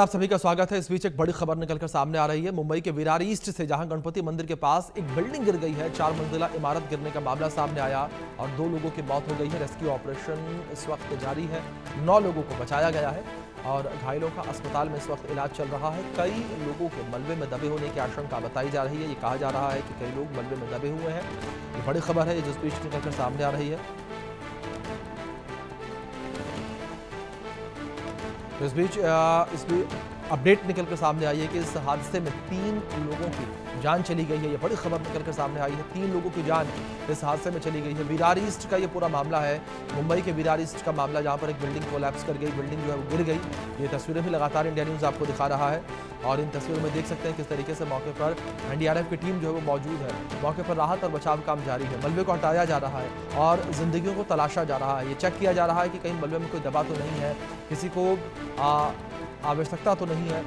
आप सभी का स्वागत है। इस बीच एक बड़ी खबर निकलकर सामने आ रही है। मुंबई के विरार ईस्ट से जहां गणपति मंदिर के पास एक बिल्डिंग गिर गई है, 4 मंजिला इमारत गिरने का मामला सामने आया और 2 लोगों की मौत हो गई है। रेस्क्यू ऑपरेशन इस वक्त जारी है। 9 लोगों को बचाया गया है और घायलों का अस्पताल में इस वक्त इलाज चल रहा है। कई लोगों के मलबे में दबे होने की आशंका बताई जा रही है। ये कहा जा रहा है कि कई लोग मलबे में दबे हुए हैं। ये बड़ी खबर है जिस बीच निकलकर सामने आ रही है। तो इस बीच अपडेट निकलकर सामने आई है कि इस हादसे में 3 लोगों की जान चली गई है। ये बड़ी खबर निकलकर सामने आई है। 3 लोगों की जान इस हादसे में चली गई है। विरार ईस्ट का ये पूरा मामला है। मुंबई के विरार ईस्ट का मामला, जहां पर एक बिल्डिंग कोलैप्स कर गई, बिल्डिंग जो है वो गिर गई। ये तस्वीरें भी लगातार इंडिया न्यूज़ आपको दिखा रहा है और इन तस्वीरों में देख सकते हैं किस तरीके से मौके पर एनडीआरएफ की टीम जो है वो मौजूद है। मौके पर राहत और बचाव काम जारी है। मलबे को हटाया जा रहा है और जिंदगियों को तलाशा जा रहा है। ये चेक किया जा रहा है कि कहीं मलबे में कोई दबा तो नहीं है, किसी को आवश्यकता तो नहीं है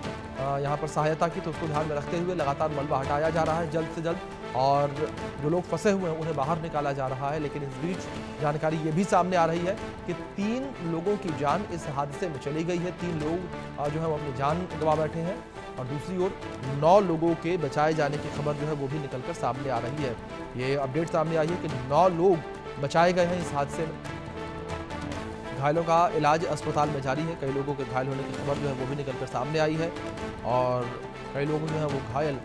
यहाँ पर सहायता की, तो उसको ध्यान में रखते हुए लगातार मलबा हटाया जा रहा है जल्द से जल्द और जो लोग फंसे हुए हैं उन्हें बाहर निकाला जा रहा है। लेकिन इस बीच जानकारी ये भी सामने आ रही है कि 3 लोगों की जान इस हादसे में चली गई है। 3 लोग जो है वो अपनी जान गंवा बैठे हैं और दूसरी ओर 9 लोगों के बचाए जाने की खबर जो है वो भी निकलकर सामने आ रही है। ये अपडेट सामने आई है कि 9 लोग बचाए गए हैं इस हादसे में। घायलों का इलाज अस्पताल में जारी है। कई लोगों के घायल होने की खबर जो है वो भी निकलकर सामने आई है और कई लोग जो है वो घायल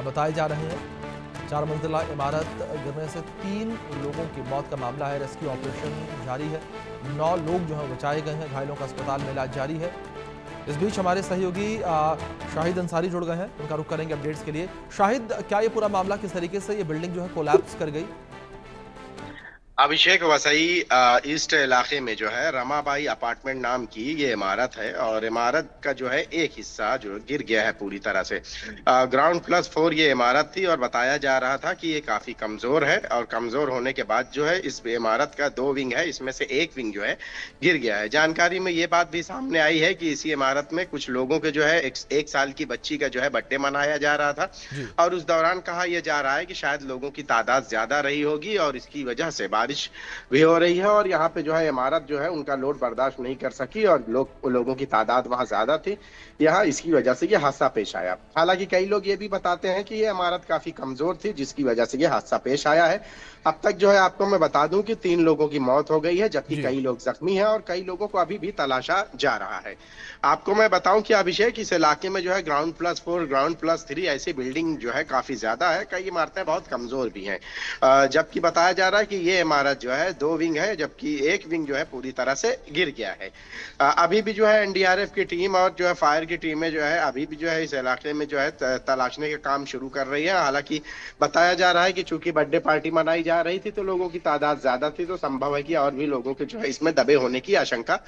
बताए जा रहे हैं। 4 मंजिला इमारत गिरने से 3 लोगों की मौत का मामला है। रेस्क्यू ऑपरेशन जारी है। 9 लोग जो है बचाए गए हैं। घायलों का अस्पताल में इलाज जारी है। इस बीच हमारे सहयोगी शाहिद अंसारी जुड़ गए हैं, उनका रुख करेंगे अपडेट्स के लिए। शाहिद, क्या ये पूरा मामला किस तरीके से ये बिल्डिंग जो है कोलैप्स कर गई? अभिषेक, वसई ईस्ट इलाके में जो है रमाबाई अपार्टमेंट नाम की ये इमारत है और इमारत का जो है एक हिस्सा जो गिर गया है पूरी तरह से। ग्राउंड प्लस 4 ये इमारत थी और बताया जा रहा था कि ये काफी कमजोर है और कमजोर होने के बाद जो है इस इमारत का 2 विंग है, इसमें से एक विंग जो है गिर गया है। जानकारी में ये बात भी सामने आई है कि इसी इमारत में कुछ लोगों के जो है एक साल की बच्ची का जो है बर्थडे मनाया जा रहा था और उस दौरान कहा यह जा रहा है कि शायद लोगों की तादाद ज्यादा रही होगी और इसकी वजह से बारिश भी हो रही है और यहाँ पे जो है इमारत जो है उनका लोड बर्दाश्त नहीं कर सकी और लोगों की तादाद वहां ज्यादा थी। यहाँ इसकी वजह से ये हादसा पेश आया। हालांकि कई लोग ये भी बताते हैं कि ये इमारत काफी कमजोर थी जिसकी वजह से ये हादसा पेश आया है। अब तक जो है आपको मैं बता दूं कि 3 लोगों की मौत हो गई है जबकि कई लोग जख्मी हैं और कई लोगों को अभी भी तलाशा जा रहा है। आपको मैं बताऊं कि अभिषेक, इस इलाके में जो है ग्राउंड प्लस 4, ग्राउंड प्लस 3 ऐसी बिल्डिंग जो है काफी ज्यादा है। कई इमारतें बहुत कमजोर भी हैं, जबकि बताया जा रहा है कि ये इमारत जो है 2 विंग है जबकि एक विंग जो है पूरी तरह से गिर गया है। अभी भी जो है एनडीआरएफ की टीम और जो है फायर की टीमें जो है अभी भी जो है इस इलाके में जो है तलाशने का काम शुरू कर रही है। हालांकि बताया जा रहा है कि चूंकि बर्थडे पार्टी मनाई जा रही थी तो लोगों की तादाद ज्यादा थी, तो संभव है कि और भी लोगों के जो है इसमें दबे होने की आशंका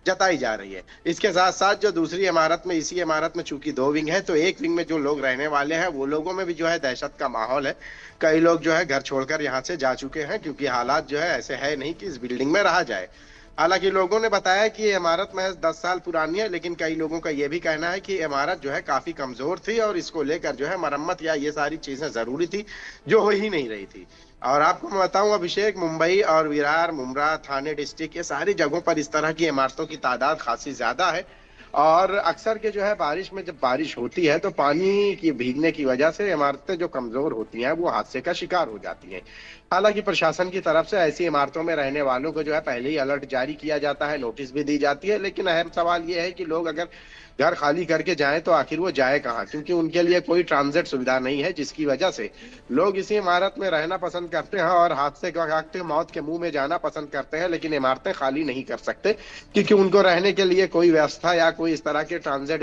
जताई जा रही है। इसके साथ साथ जो दूसरी इमारत में, इसी इमारत में चूंकि 2 विंग है तो एक विंग में जो लोग रहने वाले हैं वो लोगों में भी जो है दहशत का माहौल है। कई लोग जो है घर छोड़कर यहाँ से जा चुके हैं क्योंकि हालात जो है ऐसे है नहीं कि इस बिल्डिंग में रहा जाए। हालांकि लोगों ने बताया कि ये इमारत महज 10 साल पुरानी है, लेकिन कई लोगों का यह भी कहना है कि इमारत जो है काफी कमजोर थी और इसको लेकर जो है मरम्मत या ये सारी चीजें जरूरी थी जो हो ही नहीं रही थी। और आपको मैं बताऊं अभिषेक, मुंबई और विरार, मुंब्रा, थाने डिस्ट्रिक्ट, ये सारी जगहों पर इस तरह की इमारतों की तादाद खासी ज्यादा है और अक्सर के जो है बारिश में जब बारिश होती है तो पानी की भीगने की वजह से इमारतें जो कमजोर होती हैं वो हादसे का शिकार हो जाती हैं। हालांकि प्रशासन की तरफ से ऐसी इमारतों में रहने वालों को जो है पहले ही अलर्ट जारी किया जाता है, नोटिस भी दी जाती है, लेकिन अहम सवाल ये है कि लोग अगर घर खाली करके जाएं तो आखिर वो जाए कहाँ, क्योंकि उनके लिए कोई ट्रांजिट सुविधा नहीं है जिसकी वजह से लोग इसी इमारत में रहना पसंद करते हैं और हादसे के मौत के मुंह में जाना पसंद करते हैं, लेकिन इमारतें खाली नहीं कर सकते क्योंकि उनको रहने के लिए कोई व्यवस्था या कोई इस तरह के ट्रांजिट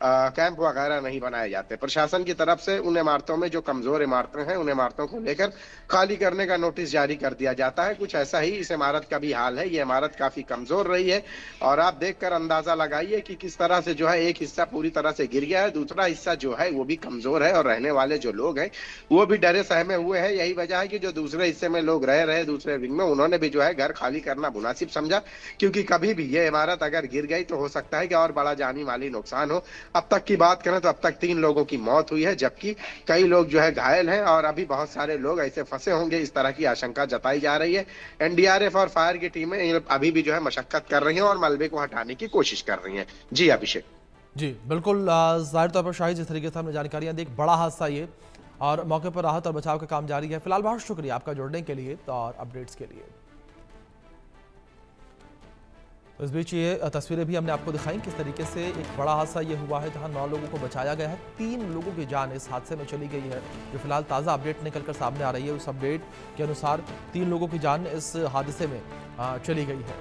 कैंप वगैरह नहीं बनाए जाते। प्रशासन की तरफ से उन इमारतों में जो कमजोर इमारतें हैं उन इमारतों को लेकर खाली करने का नोटिस जारी कर दिया जाता है। कुछ ऐसा ही इस इमारत का भी हाल है। ये इमारत काफी कमजोर रही है और आप देखकर अंदाजा लगाइए कि किस तरह से जो है एक हिस्सा पूरी तरह से गिर गया है, दूसरा हिस्सा जो है वो भी कमजोर है और रहने वाले जो लोग हैं वो भी डरे सहमे हुए हैं। यही वजह है कि जो दूसरे हिस्से में लोग रह रहे दूसरे विंग में, उन्होंने भी जो है घर खाली करना मुनासिब समझा क्योंकि कभी भी ये इमारत अगर गिर गई तो हो सकता है कि और बड़ा जानी माली नुकसान हो। अब तक की बात करें तो अब तक 3 लोगों की मौत हुई है जबकि कई लोग जो है घायल हैं और अभी बहुत सारे लोग ऐसे फंसे होंगे, इस तरह की आशंका जताई जा रही है। एनडीआरएफ और फायर की टीमें अभी भी जो है मशक्कत कर रही हैं और मलबे को हटाने की कोशिश कर रही हैं। जी अभिषेक। जी बिल्कुल, ज़ाहिर तौर पर शाही जिस तरीके से हमने जानकारियां दी, एक बड़ा हादसा ये, और मौके पर राहत और बचाव का काम जारी है। फिलहाल बहुत शुक्रिया आपका जुड़ने के लिए और अपडेट्स के लिए। तो इस बीच ये तस्वीरें भी हमने आपको दिखाई किस तरीके से एक बड़ा हादसा ये हुआ है जहां 9 लोगों को बचाया गया है। 3 लोगों की जान इस हादसे में चली गई है। जो फिलहाल ताज़ा अपडेट निकल कर सामने आ रही है, उस अपडेट के अनुसार 3 लोगों की जान इस हादसे में चली गई है।